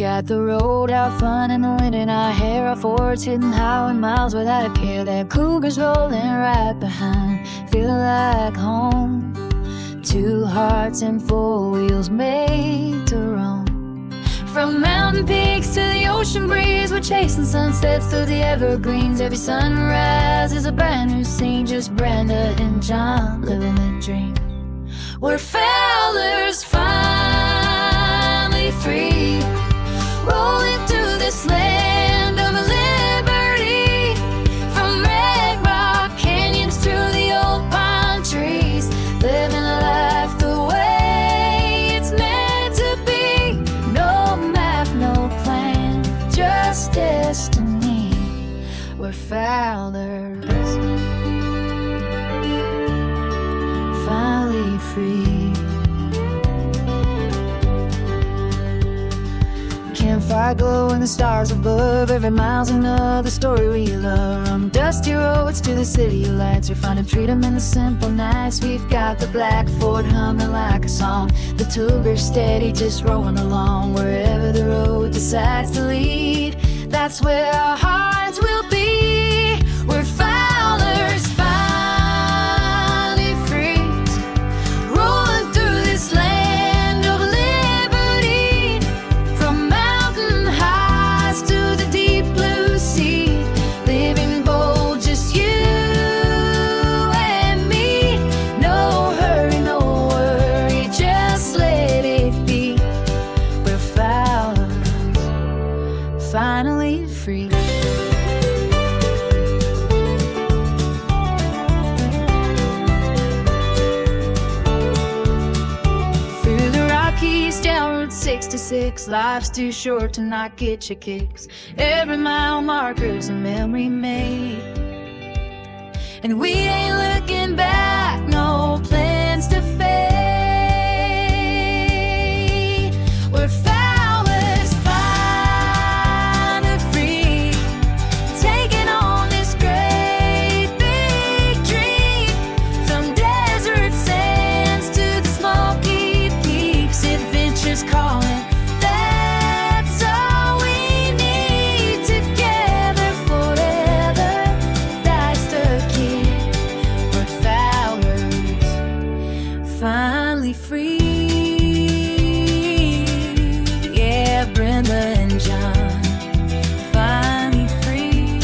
at the road, have fun in the wind in our hair. Our Fords hitting highway miles without a care. That Cougar's rolling right behind, feeling like home. Two hearts and four wheels made to roam. From mountain peaks to the ocean breeze, we're chasing sunsets through the evergreens. Every sunrise is a brand new scene. Just Brenda and John living the dream. We're fellers finally free, rolling through this land of liberty. From red rock canyons to the old pine trees, living life the way it's meant to be. No map, no plan, just destiny. We're fellers finally free. Campfire glow and the stars above. Every mile's another story we love. From dusty roads to the city lights, we find freedom in the simple nights. We've got the black Ford humming like a song, the Cougar steady just rolling along. Wherever the road decides to lead, that's where our hearts will be. We're fowlers finally free, rolling through this land of liberty. From mountain highs to the deep blue sea, living bold, just you and me. No hurry, no worry, just let it be. We're fowlers finally free. Through the Rockies, down Route 66, life's too short to not get your kicks. Every mile marker's a memory made, and we ain't looking back, no plans to fade. We're fowlers finally free, taking on this great big dream. From desert sands to the smoky peaks, adventure's calling, that's all we need. Together forever, that's the key. We're fowlers finally free. Yeah, Brenda and John finally free.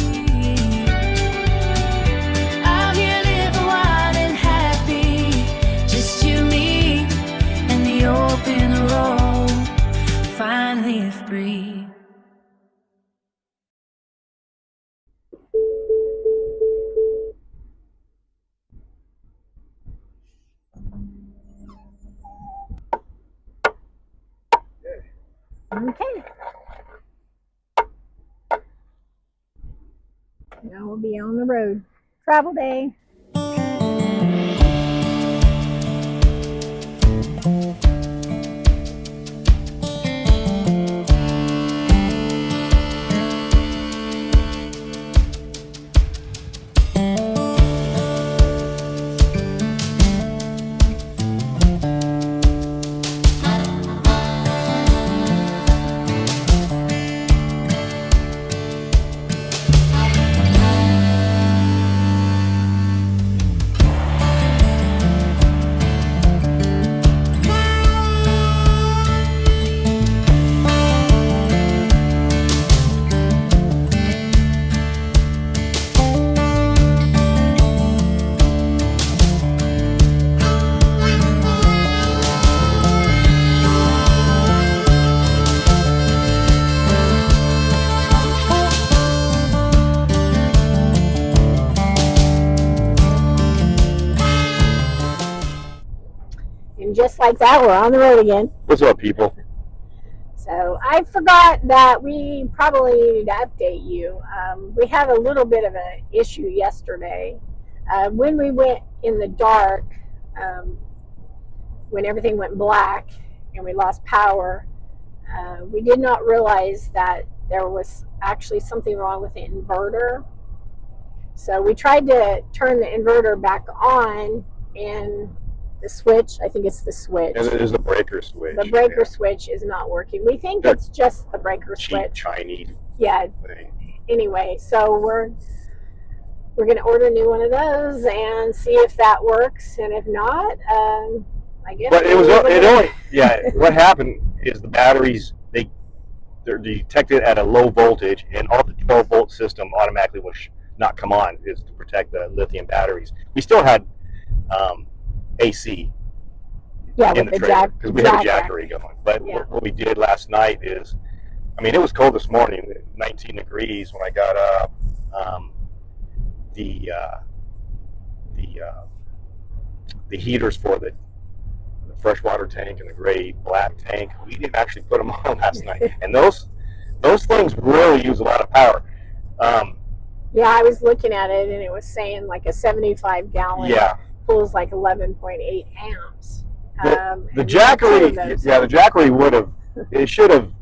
Out here living wild and happy, just you, me, and the open road, finally free. Okay. Now we'll be on the road. Travel day. And just like that, we're on the road again. What's up, people? So I forgot that we probably need to update you. We had a little bit of an issue yesterday. When we went in the dark, when everything went black and we lost power, we did not realize that there was actually something wrong with the inverter. So we tried to turn the inverter back on, and The switch, I think it's the switch. And it is the breaker switch. The breaker switch is not working. We think it's just the breaker Cheap switch. Chinese thing. Anyway, so we're going to order a new one of those and see if that works, and if not, I guess. But what happened is the batteries they're detected at a low voltage, and all the 12-volt system automatically will not come on, is to protect the lithium batteries. We still had AC in the trailer because we had a Jackery going. But what we did last night is, I mean, it was cold this morning, 19 degrees when I got up. The heaters for the freshwater tank and the gray black tank, we didn't actually put them on last night, and those things really use a lot of power. I was looking at it, and it was saying like a 75-gallon pulls like 11.8 amps. The Jackery would have, it should have,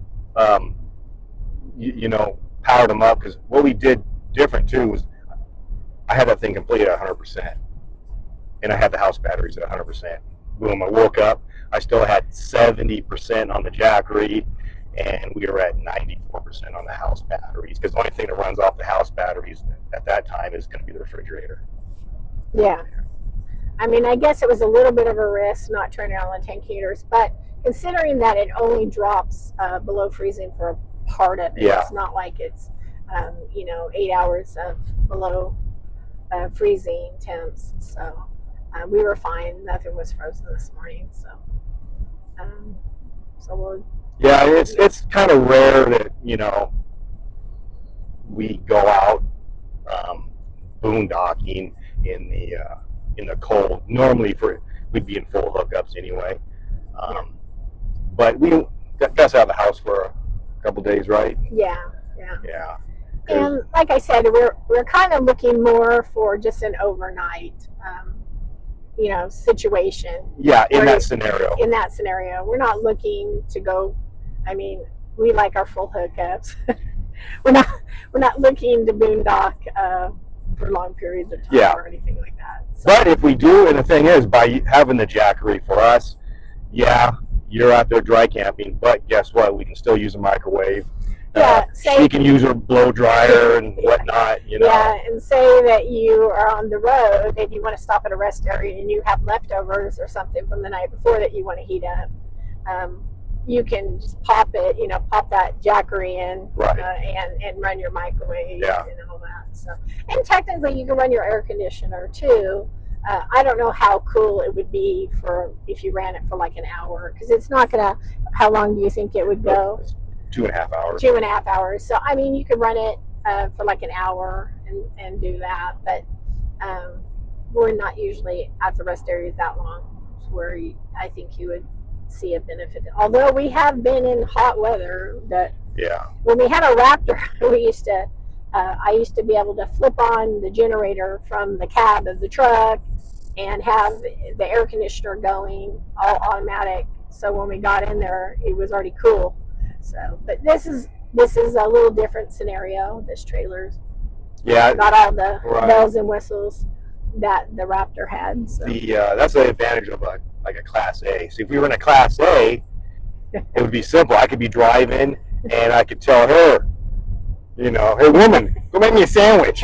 powered them up, because what we did different too was I had that thing completed at 100%, and I had the house batteries at 100%. Boom, I woke up, I still had 70% on the Jackery, and we were at 94% on the house batteries, because the only thing that runs off the house batteries at that time is going to be the refrigerator. Yeah. I mean, I guess it was a little bit of a risk not turning on the tank heaters, but considering that it only drops below freezing for a part of it, it's not like it's, 8 hours of below freezing temps. So we were fine. Nothing was frozen this morning. So we'll. Yeah, it's kind of rare that we go out boondocking in the cold. Normally we'd be in full hookups anyway. But we got us out of the house for a couple days, right? Yeah. And like I said, we're kind of looking more for just an overnight, situation. Yeah, in that scenario. In that scenario, we're not looking to go. I mean, we like our full hookups. we're not looking to boondock for long periods of time or anything like that. So. But if we do, and the thing is, by having the Jackery for us, you're out there dry camping. But guess what? We can still use a microwave. She can use her blow dryer and whatnot, Yeah, and say that you are on the road and you want to stop at a rest area and you have leftovers or something from the night before that you want to heat up. You can just pop that Jackery in and run your microwave and all that. So, and technically you can run your air conditioner too. I don't know how cool it would be if you ran it for like an hour, because it's not gonna. How long do you think it would go? 2.5 hours. 2.5 hours. So I mean, you could run it for like an hour and do that, but we're not usually at the rest areas that long, where I think you would see a benefit. Although we have been in hot weather, when we had a Raptor, I used to be able to flip on the generator from the cab of the truck and have the air conditioner going all automatic. So when we got in there, it was already cool. So, but this is a little different scenario. This trailer's got all the bells and whistles that the Raptor had. So. That's the advantage of a Class A. See, if we were in a Class A, it would be simple. I could be driving and I could tell her, hey woman, go make me a sandwich.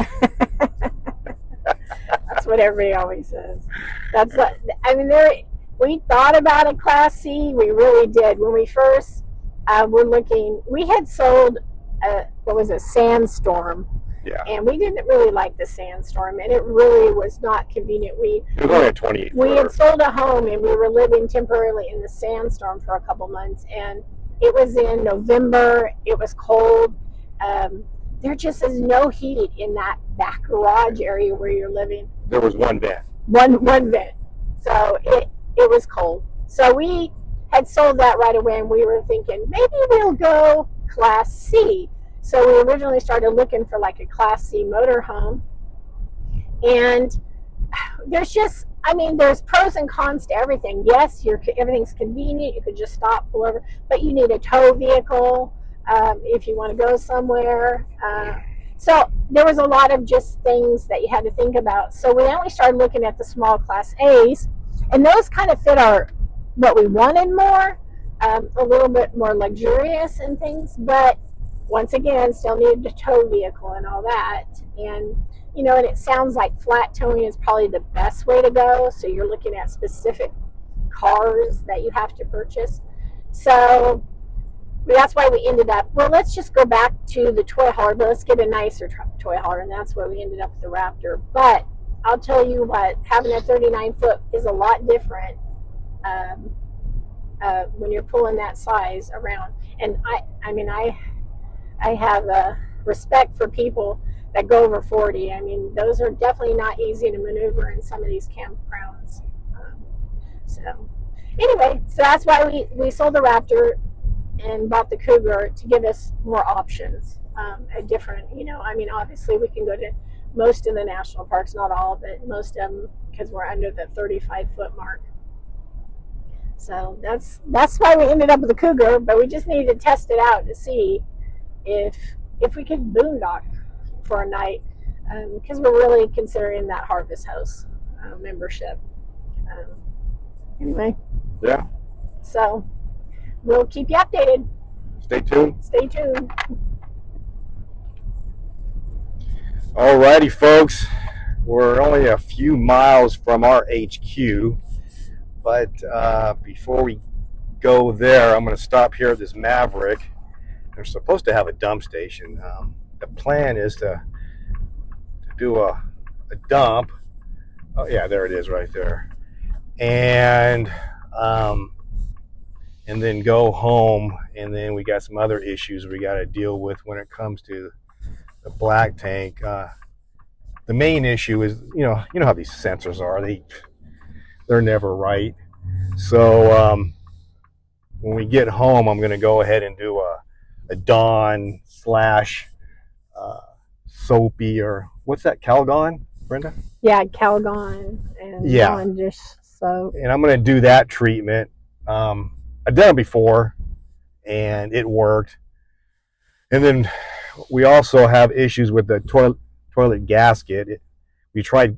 That's what everybody always says. We thought about a Class C. We really did. When we first were looking, we had sold Sandstorm. Yeah. And we didn't really like the Sandstorm, and it really was not convenient. It was only a 28. We had sold a home, and we were living temporarily in the Sandstorm for a couple months, and it was in November. It was cold. There just is no heat in that back garage area where you're living. There was one vent. One vent. So it was cold. So we had sold that right away, and we were thinking maybe we'll go Class C. So we originally started looking for like a Class C motorhome, and there's pros and cons to everything. Yes, everything's convenient. You could just stop, pull over, but you need a tow vehicle if you want to go somewhere. So there was a lot of just things that you had to think about. So we only started looking at the small Class A's, And those kind of fit what we wanted more, a little bit more luxurious and things, but once again, still needed a tow vehicle and all that. And, you know, and it sounds like flat towing is probably the best way to go. So you're looking at specific cars that you have to purchase. So that's why we ended up, well, let's just go back to the toy hauler, but let's get a nicer toy hauler. And that's why we ended up with the Raptor. But I'll tell you what, having a 39-foot is a lot different when you're pulling that size around. And I have respect for people that go over 40. I mean, those are definitely not easy to maneuver in some of these campgrounds. So anyway, so that's why we sold the Raptor and bought the Cougar to give us more options, a different, you know, I mean, obviously we can go to most of the national parks, not all, but most of them, because we're under the 35-foot mark. So that's why we ended up with the Cougar, but we just needed to test it out to see if we could boondock for a night, because we're really considering that Harvest House membership. Anyway. Yeah. So we'll keep you updated. Stay tuned. Stay tuned. Alrighty, folks. We're only a few miles from our HQ, but before we go there, I'm going to stop here at this Maverick. They're supposed to have a dump station. The plan is to do a dump. Oh yeah, there it is right there. And then go home, and then we got some other issues we got to deal with when it comes to the black tank. The main issue is, you know how these sensors are. They're never right. So when we get home, I'm going to go ahead and do a Dawn / soapy, or what's that, Calgon, Brenda? Yeah, Calgon and Dawn dish soap. And I'm going to do that treatment. I've done it before, and it worked. And then we also have issues with the toilet gasket. We tried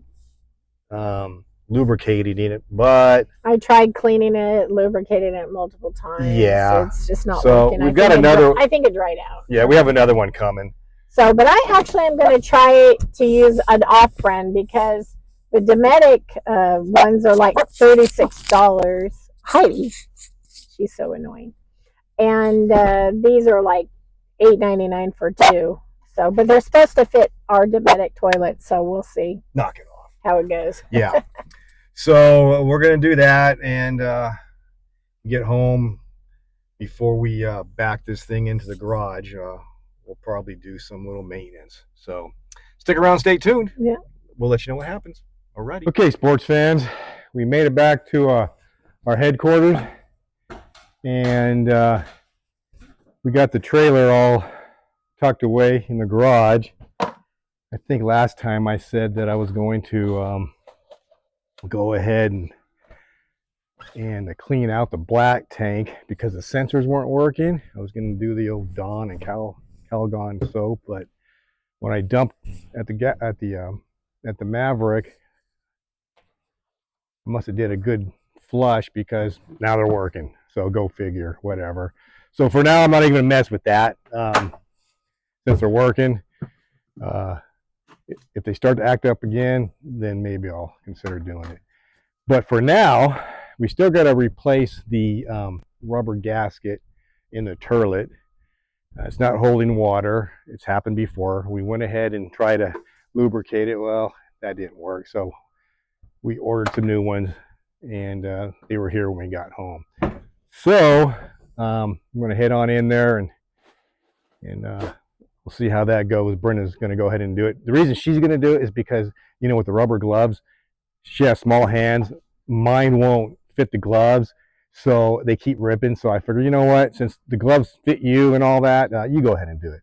lubricating it, but I tried cleaning it, lubricating it multiple times. Yeah, it's just not so working. We've got another. I think it dried out. Yeah, we have another one coming. So, but I actually am going to try to use an off-brand, because the Dometic ones are like $36. Heidi, she's so annoying. And these are like $8.99 for two. So, but they're supposed to fit our Dometic toilet, so we'll see. Knock it off. How it goes. Yeah. So we're going to do that and get home before we back this thing into the garage. We'll probably do some little maintenance. So stick around, stay tuned. Yeah. We'll let you know what happens. Alrighty. Okay, sports fans, we made it back to our headquarters, and we got the trailer all tucked away in the garage. I think last time I said that I was going to go ahead and clean out the black tank because the sensors weren't working. I was going to do the old Dawn and Calgon soap, but when I dumped at the Maverick, I must have did a good flush, because now they're working. So go figure, whatever. So for now, I'm not even going to mess with that since they're working. If they start to act up again, then maybe I'll consider doing it. But for now, we still got to replace the rubber gasket in the turlet. It's not holding water. It's happened before. We went ahead and tried to lubricate it. Well, that didn't work. So we ordered some new ones, and they were here when we got home. So I'm going to head on in there and we'll see how that goes. Brenda's going to go ahead and do it. The reason she's going to do it is because, you know, with the rubber gloves, she has small hands. Mine won't fit the gloves, so they keep ripping. So I figured, you know what, since the gloves fit you and all that, you go ahead and do it.